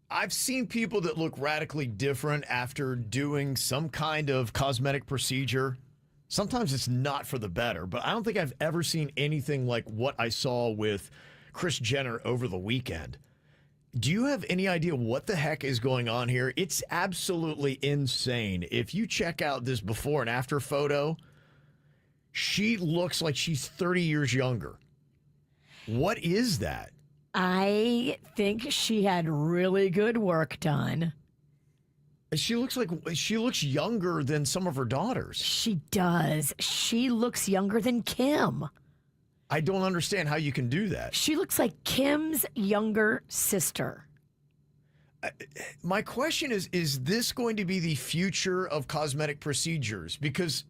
I've seen people that look radically different after doing some kind of cosmetic procedure. Sometimes it's not for the better, but I don't think I've ever seen anything like what I saw with Kris Jenner over the weekend. Do you have any idea what the heck is going on here? It's absolutely insane. If you check out this before and after photo, she looks like she's 30 years younger. What is that? I think she had really good work done. She looks younger than some of her daughters. She does. She looks younger than Kim. I don't understand how you can do that. She looks like Kim's younger sister. My question is this going to be the future of cosmetic procedures? Because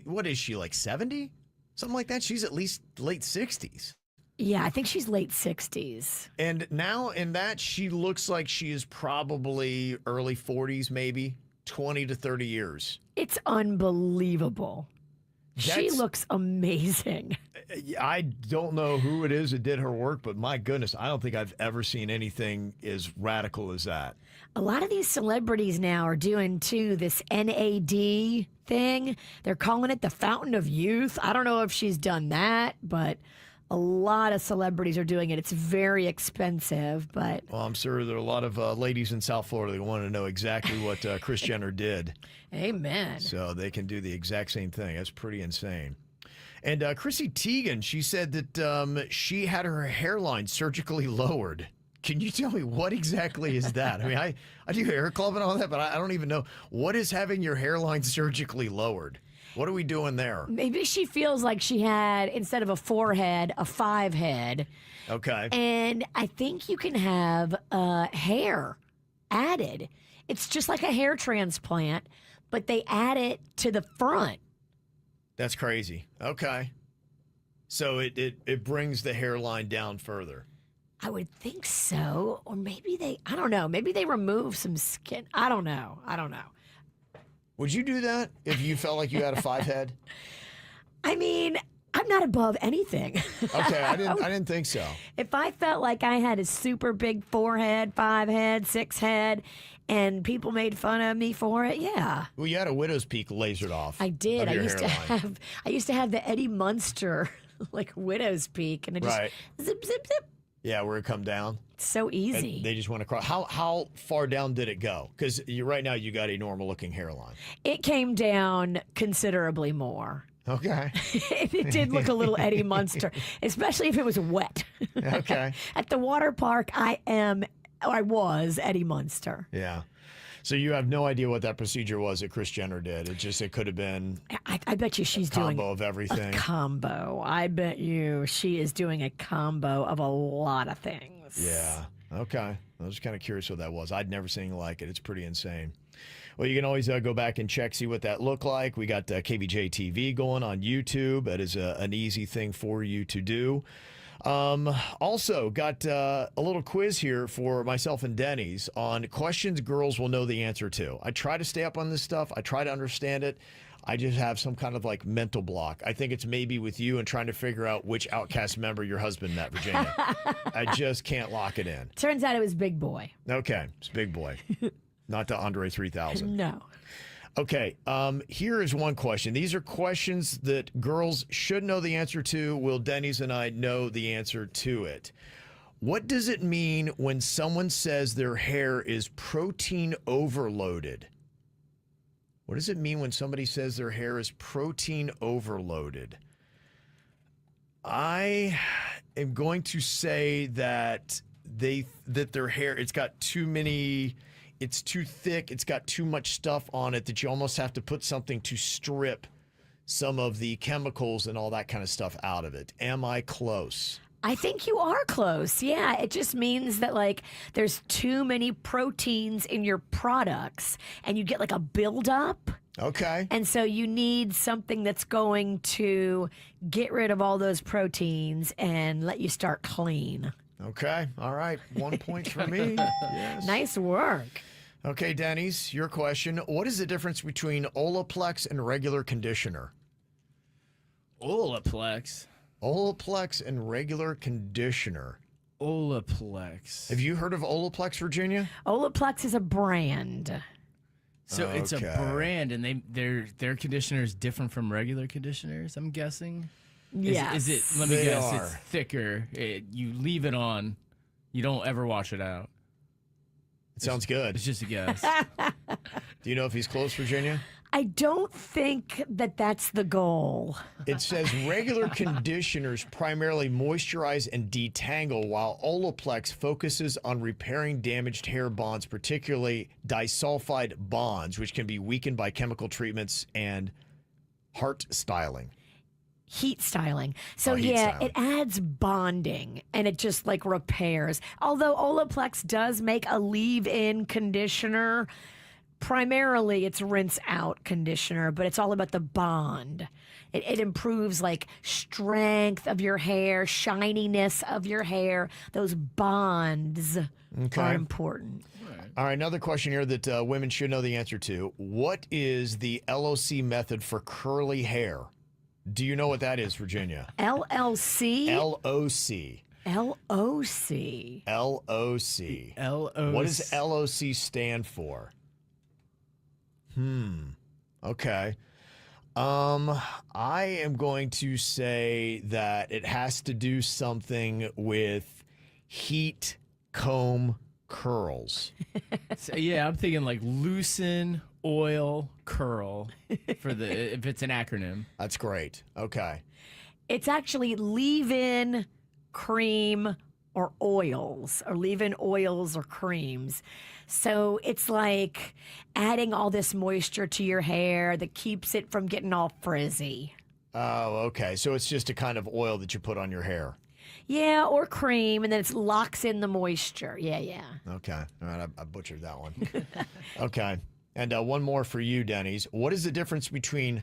what is she, like 70? Something like that? She's at least late 60s. Yeah, I think she's late 60s. And now in that, she looks like she is probably early 40s, maybe 20 to 30 years. It's unbelievable. She looks amazing. I don't know who it is that did her work, but my goodness, I don't think I've ever seen anything as radical as that. A lot of these celebrities now are doing, too, this NAD thing. They're calling it the Fountain of Youth. I don't know if she's done that, but a lot of celebrities are doing it. It's very expensive, but... Well, I'm sure there are a lot of ladies in South Florida that want to know exactly what Kris Jenner did. Amen. So they can do the exact same thing. That's pretty insane. And Chrissy Teigen, she said that she had her hairline surgically lowered. Can you tell me what exactly is that? I mean, I do hair club and all that, but I don't even know. What is having your hairline surgically lowered? What are we doing there? Maybe she feels like she had, instead of a 4-head, a 5-head. Okay. And I think you can have hair added. It's just like a hair transplant, but they add it to the front. That's crazy. Okay. So it brings the hairline down further. I would think so. Or maybe I don't know. Maybe they remove some skin. I don't know. Would you do that if you felt like you had a 5-head? I mean, I'm not above anything. Okay, I didn't think so. If I felt like I had a super big 4-head, 5-head, 6-head, and people made fun of me for it, yeah. Well, you had a widow's peak lasered off. I did. I used to have the Eddie Munster like widow's peak, and it just zip zip zip. Yeah, where it come down. It's so easy. And they just went across. How far down did it go? Because right now you got a normal looking hairline. It came down considerably more. Okay. It did look a little Eddie Munster, especially if it was wet. Okay. At the water park, I was Eddie Munster. Yeah. So you have no idea what that procedure was that Kris Jenner did. It could have been. I bet you she's doing a combo of everything. A combo. I bet you she is doing a combo of a lot of things. Yeah. Okay. I was kind of curious what that was. I'd never seen anything like it. It's pretty insane. Well, you can always go back and see what that looked like. We got KVJ TV going on YouTube. That is an easy thing for you to do. Also got a little quiz here for myself and Denny's on questions girls will know the answer to. I try to stay up on this stuff. I try to understand it. I just have some kind of like mental block. I think it's maybe with you and trying to figure out which Outcast member your husband met, Virginia. I just can't lock it in. Turns out it was Big Boy. Okay, it's Big Boy. Not the Andre 3000. No. Okay, here is one question. These are questions that girls should know the answer to. Will Denny's and I know the answer to it? What does it mean when someone says their hair is protein overloaded? What does it mean when somebody says their hair is protein overloaded? I am going to say that their hair, it's got too many... It's too thick. It's got too much stuff on it that you almost have to put something to strip some of the chemicals and all that kind of stuff out of it. Am I close? I think you are close. Yeah, it just means that like there's too many proteins in your products and you get like a buildup. Okay. And so you need something that's going to get rid of all those proteins and let you start clean. Okay. All right. 1 point for me. Yes. Nice work. Okay, Denny's, your question. What is the difference between Olaplex and regular conditioner? Olaplex? Olaplex and regular conditioner. Olaplex. Have you heard of Olaplex, Virginia? Olaplex is a brand. So it's a Okay. brand, and their conditioner is different from regular conditioners, I'm guessing? Yes. Is it, let me They guess, are. it's thicker. You leave it on. You don't ever wash it out. It sounds good. It's just a guess. Do you know if he's close, Virginia? I don't think that that's the goal. It says regular conditioners primarily moisturize and detangle, while Olaplex focuses on repairing damaged hair bonds, particularly disulfide bonds, which can be weakened by chemical treatments and heart styling. Heat styling. So Heat yeah, styling. it adds bonding and it just like repairs. Although Olaplex does make a leave-in conditioner, primarily it's rinse out conditioner, but it's all about the bond. It improves like strength of your hair, shininess of your hair. Those bonds are important. All right, another question here that women should know the answer to. What is the LOC method for curly hair? Do you know what that is, Virginia? LLC? LOC. LOC. LOC. L-O. What does LOC stand for? Okay. I am going to say that it has to do something with heat comb curls. So, yeah, I'm thinking like loosen, oil, curl for the if it's an acronym. That's great. Okay. It's actually leave-in cream or oils, or leave-in oils or creams. So it's like adding all this moisture to your hair that keeps it from getting all frizzy. Oh, okay. So it's just a kind of oil that you put on your hair. Yeah, or cream, and then it locks in the moisture. Yeah, yeah. Okay. All right. I butchered that one. Okay. And one more for you, Denny's. What is the difference between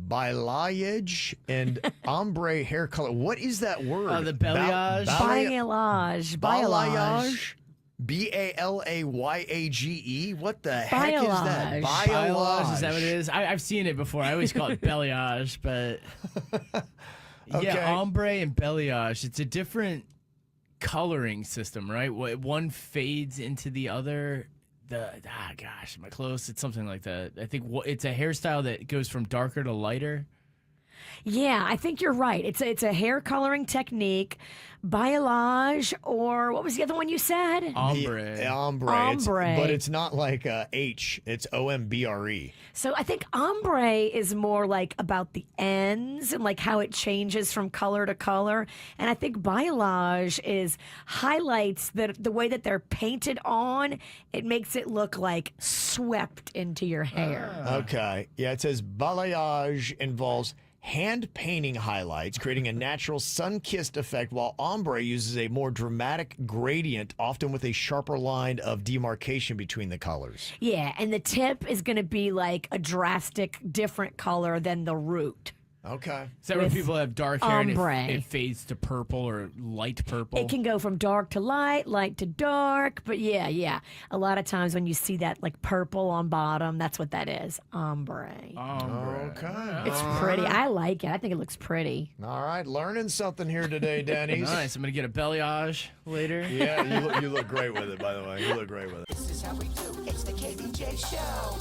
balayage and ombre hair color? What is that word? The balayage? Balayage. Balayage. Balayage. What the heck is that? Balayage. Balayage, is that what it is? I've seen it before. I always call it balayage, but Okay. yeah, ombre and balayage. It's a different coloring system, right? One fades into the other. Gosh, am I close? It's something like that. I think it's a hairstyle that goes from darker to lighter. Yeah, I think you're right. It's a hair coloring technique, balayage, or what was the other one you said? Ombre. Ombre. Ombre. But it's not like H. It's OMBRE. So I think ombre is more like about the ends and like how it changes from color to color. And I think balayage is highlights the way that they're painted on. It makes it look like swept into your hair. Okay. Yeah, it says balayage involves hand painting highlights, creating a natural sun-kissed effect, while ombre uses a more dramatic gradient, often with a sharper line of demarcation between the colors. Yeah, and the tip is going to be like a drastic different color than the root. Okay. Is that where With people have dark hair and ombre. it fades to purple or light purple? It can go from dark to light, light to dark, but yeah. A lot of times when you see that like purple on bottom, that's what that is, ombre. Ombre. Okay. It's pretty. I like it. I think it looks pretty. All right. Learning something here today, Denny's. Nice. I'm going to get a balayage later. Yeah, you look great with it, by the way. You look great with it. This is how we do. It's the KBJ Show.